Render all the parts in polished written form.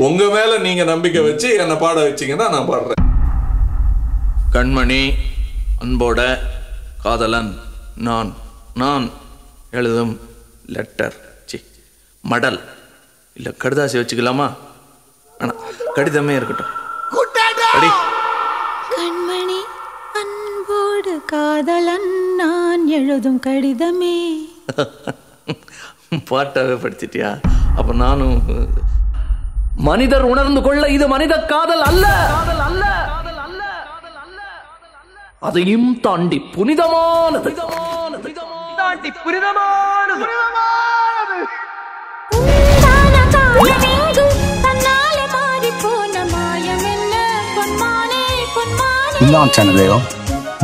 உங்க மேல நீங்க நம்பிக்கை வச்சு என்னை பாட வச்சீங்கன்னா நான் பாடுறேன். கண்மணி அன்போட காதலன் நான் நான் எழுதும் லெட்டர் மடல் இல்ல கடிதாசி வச்சுக்கலாமா? ஆனா கடிதமே இருக்கட்டும். கண்மணி அன்போடு காதலன் நான் எழுதும் கடிதமே. பாட்டாவே படிச்சிட்டியா? அப்ப நானும் மனிதர் உணர்ந்து கொள்ள இது மனித காதல் அல்ல, அதையும் தாண்டி புனிதமானது.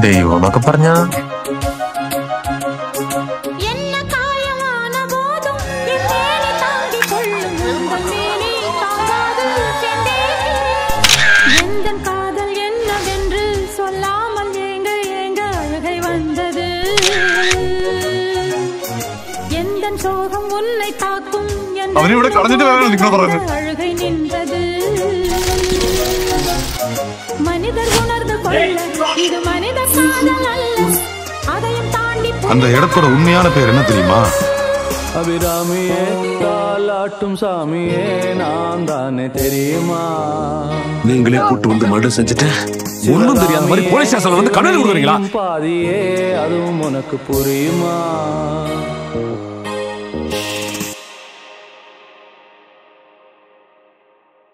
ദൈവമൊക്കെ പറഞ്ഞ അവനിവിടെ കളഞ്ഞിട്ട് വേണം നിങ്ങൾ പറയുന്നത്. அந்த இடத்தோட உண்மையான பேர் என்ன தெரியுமா? அபிராமியே தாலாட்டும் சாமியே நான் தானே தெரியுமா? நீங்களே கூட்டு வந்து மர்டர் செஞ்சுட்டு ஒன்னும் தெரியாத மாதிரி போலீஸ் ஸ்டேஷன்ல வந்து கண்ணு கொடுக்குறீங்களா? பாதியே அதுவும் உனக்கு புரியுமா?